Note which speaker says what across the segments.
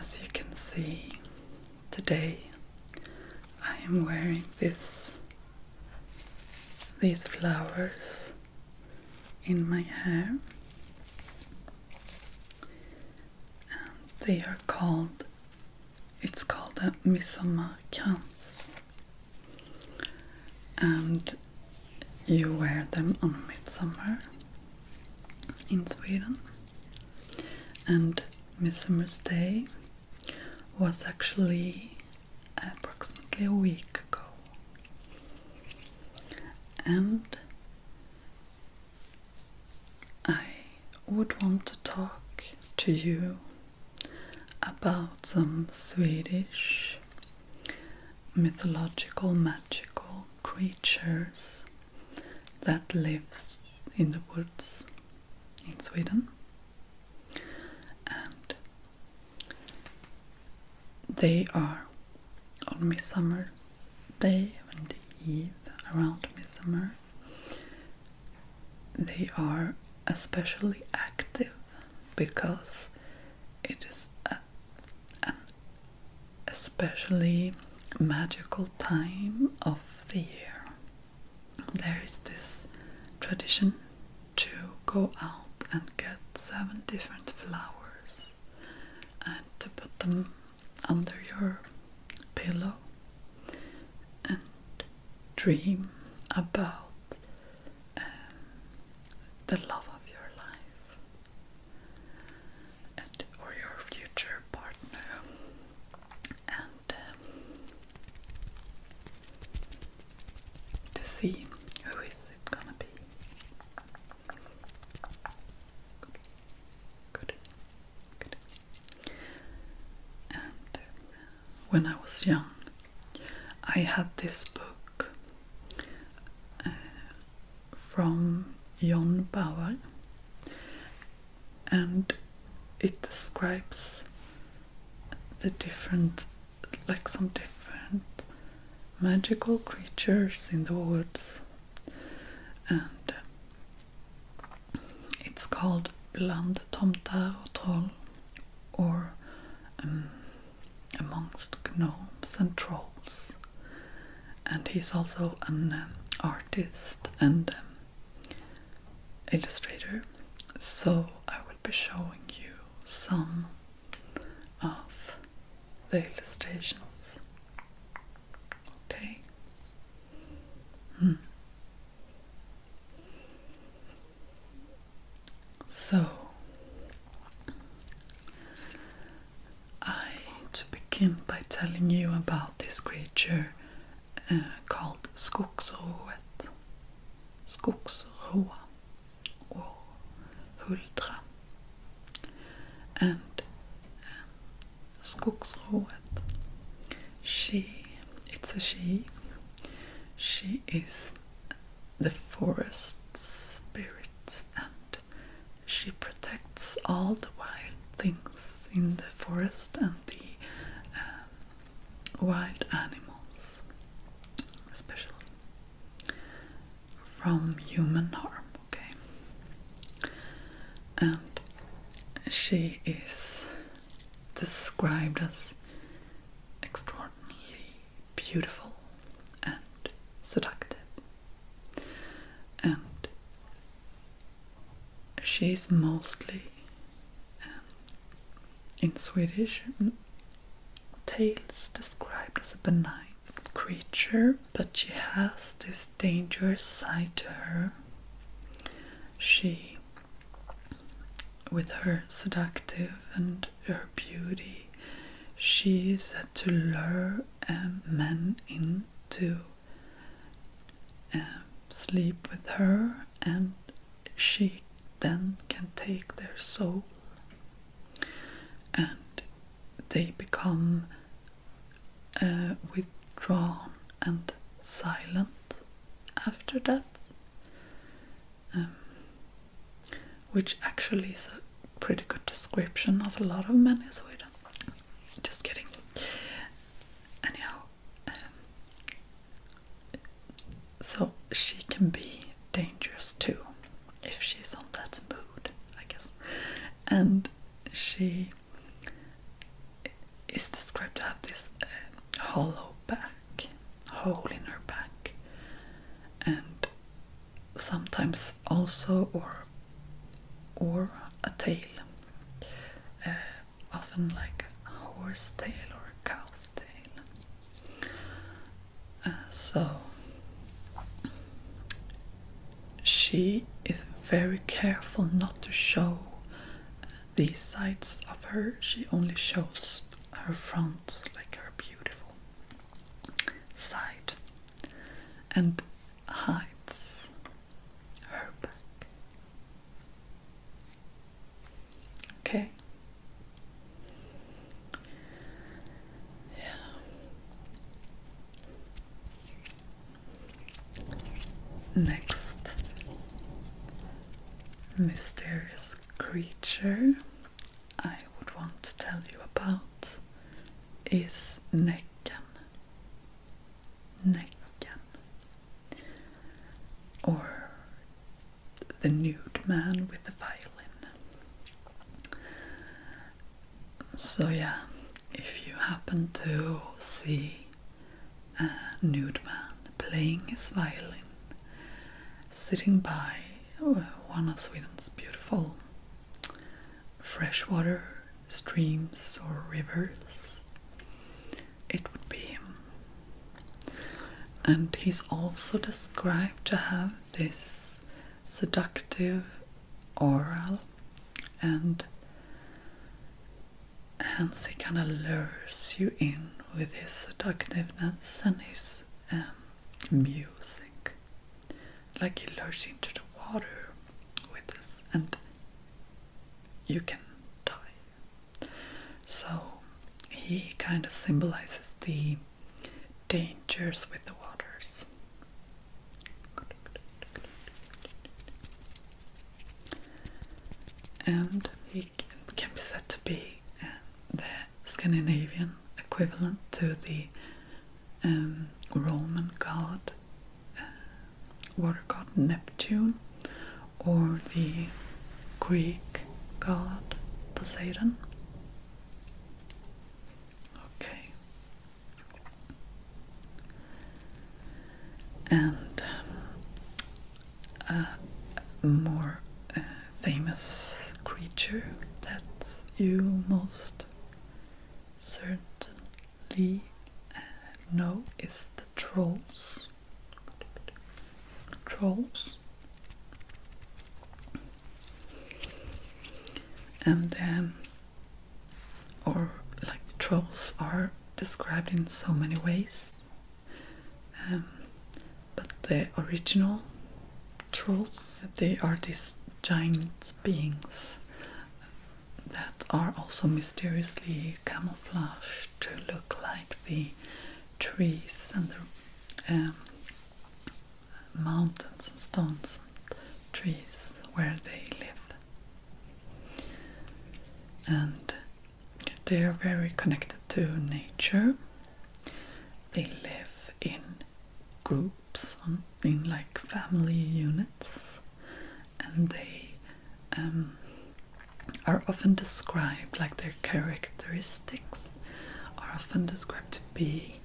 Speaker 1: As you can see, today I am wearing these flowers in my hair, and they are it's called a Midsummer krans, and you wear them on Midsummer in Sweden. And Midsummer's Day was actually approximately a week ago, and I would want to talk to you about some Swedish mythological magical creatures that lives in the woods in Sweden. And they are on Midsummer's Day, on the eve around Midsummer. They are especially active because it is an especially magical time of the year. There is this tradition to go out and get 7 different flowers and to put them under your pillow and dream about the love of your life or your future partner, and to see who is it gonna be. Good. And when I was young, I had this book from John Bauer, and it describes some different magical creatures in the woods, and it's called Bland tomtar och troll, or amongst gnomes and trolls. And he's also an artist and illustrator, so I will be showing you some of the illustrations. Okay. So to begin by telling you about this creature called Skogsrået, Skogsrå, or Huldra. And Skogsrået, it's a she. She is the forest spirit, and she protects all the wild things in the forest and the wild animals, especially from human harm. Okay. And she is described as extraordinarily beautiful and seductive, and she's mostly in Swedish tales described as a benign creature, but she has this dangerous side to her. She, with her seductive and her beauty, she is said to lure men into sleep with her, and she then can take their soul, and they become withdrawn and silent after that, which actually is a pretty good description of a lot of men in Sweden. Just kidding. Anyhow, so she can be dangerous too if she's on that mood, I guess. And she is described to have this hollow back, hole in her back, and sometimes also or a tail, often like a horse tail or a cow's tail. So she is very careful not to show these sides of her. She only shows her front, like her beautiful side, and hides her back. Okay. Yeah. Next mysterious creature I would want to tell you about is Näcken. Näcken. Or the nude man with the violin. So yeah, if you happen to see a nude man playing his violin, sitting by one of Sweden's beautiful freshwater streams or rivers, it would be him. And he's also described to have this seductive aura, and hence he kind of lures you in with his seductiveness and his music. Like he lures you into the water with this, and you can die. So he kind of symbolizes the dangers with the waters. And he can be said to be the Scandinavian equivalent to the Roman god, water god Neptune, or the Greek god Poseidon. Okay. And a more famous creature that you most certainly know is the trolls. Trolls. And or like trolls are described in so many ways, but the original trolls, they are these giant beings that are also mysteriously camouflaged to look like the trees and the mountains and stones and trees where they live. And they are very connected to nature. They live in groups, in like family units, and they are often described, like their characteristics are often described to be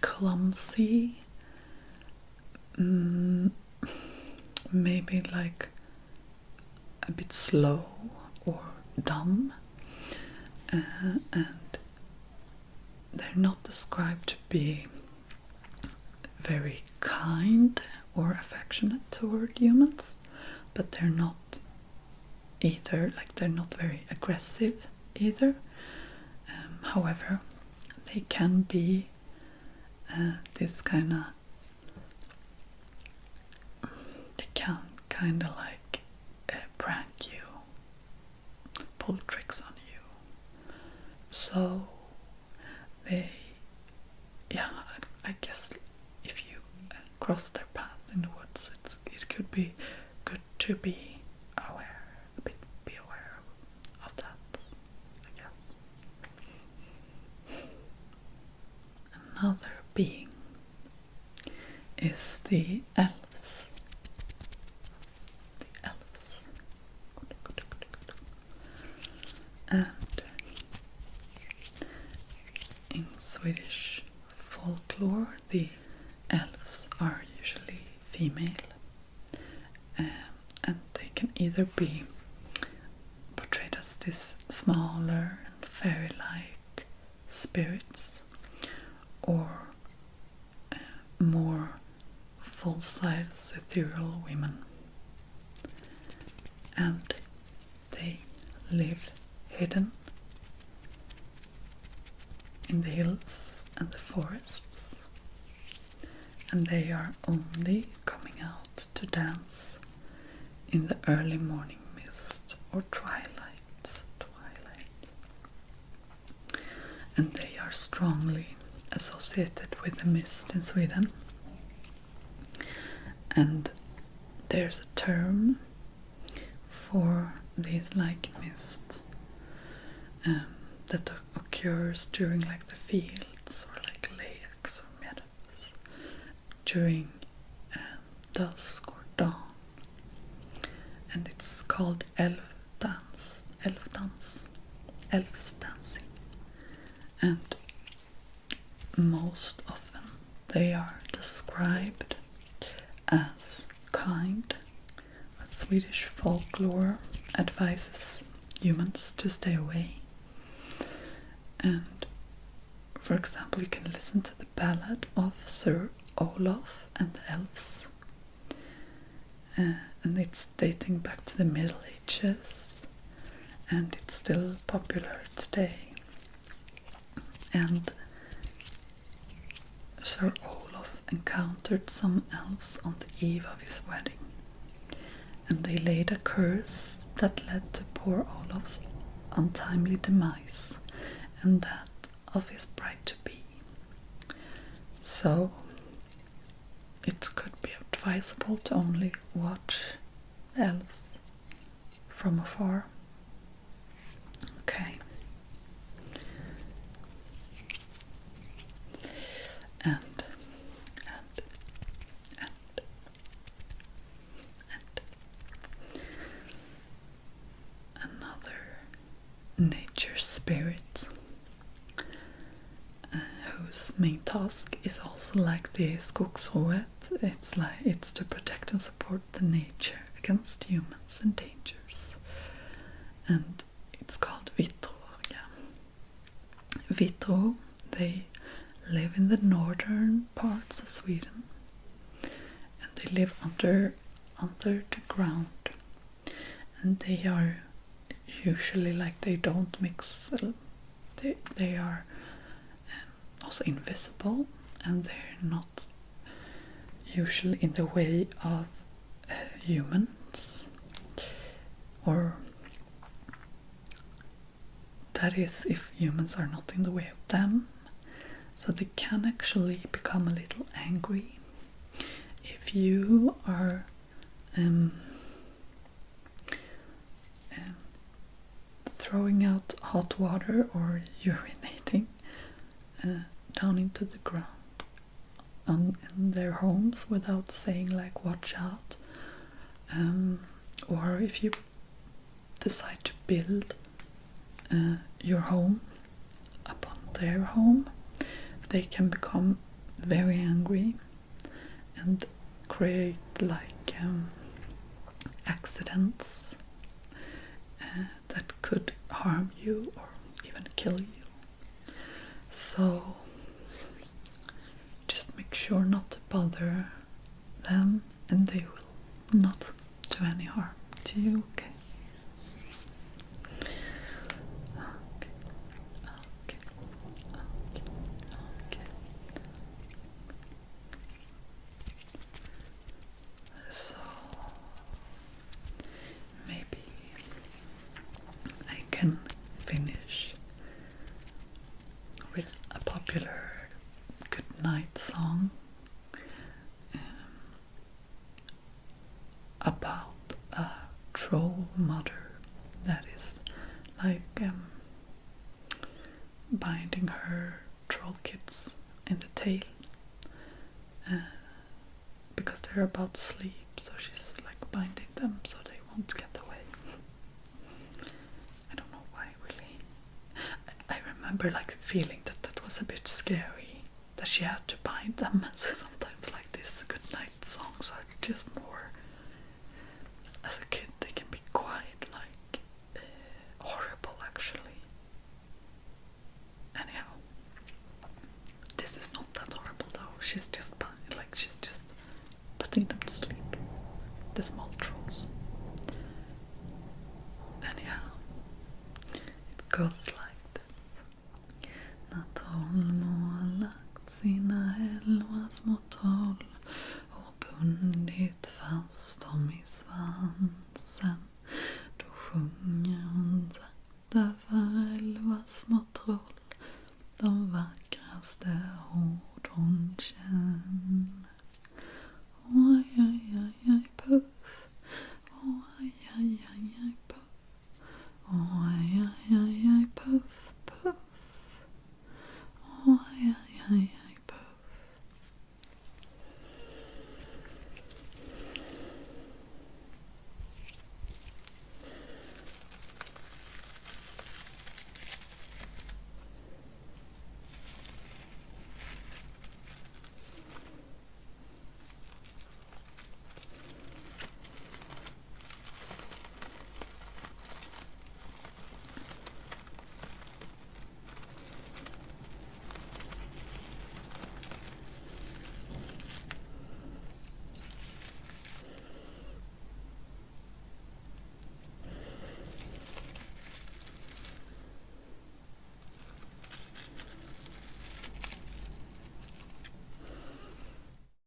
Speaker 1: clumsy, maybe like a bit slow or dumb, and they're not described to be very kind or affectionate toward humans, but they're not either, like they're not very aggressive either. However, they can be this kind of, they can kind of like prank you, pull tricks on you. So they, yeah, I guess if you cross their path in the woods, it could be good to be aware, be aware of that, I guess. Another being is the elves. female. And they can either be portrayed as this smaller and fairy-like spirits, or more full-size ethereal women. And they live hidden in the hills and the forests, and they are only coming out to dance in the early morning mist or twilight. And they are strongly associated with the mist in Sweden. And there's a term for these like mists that occurs during like the fields or like lakes or meadows during dusk or dawn, and it's called elf dance, elves dancing. And most often they are described as kind, but Swedish folklore advises humans to stay away. And for example, you can listen to the ballad of Sir Olaf and the Elves, and it's dating back to the Middle Ages, and it's still popular today. And Sir Olaf encountered some elves on the eve of his wedding, and they laid a curse that led to poor Olaf's untimely demise and that of his bride-to-be. So it could be advisable to only watch the elves from afar. Okay. And another nature spirit whose main task is also like the Skogsrået. It's to protect and support the nature against humans and dangers. And it's called Vittror. Yeah. Vittror, they live in the northern parts of Sweden, and they live under the ground, and they are usually like, they don't mix, they are also invisible, and they're not usually in the way of humans, or that is, if humans are not in the way of them. So they can actually become a little angry if you are throwing out hot water or urinating down into the ground in their homes without saying like watch out, or if you decide to build your home upon their home, they can become very angry and create like accidents that could harm you or even kill you. So just make sure not to bother them, and they will not do any harm to you. Okay. So maybe I can finish with a popular good night song about a troll mother that is like binding her troll kids in the tail because they're about to sleep, so she's like binding them so they won't get away. I don't know why, really. I remember like feeling that was a bit scary, that she had to bind them. So sometimes like these good night songs are just more, as a kid they can be quite like horrible actually. Anyhow, this is not that horrible though. She's just putting them to sleep, the small trolls. Anyhow, it goes like this. När Trollmor lagt sina 11 små troll och bundit fast dem i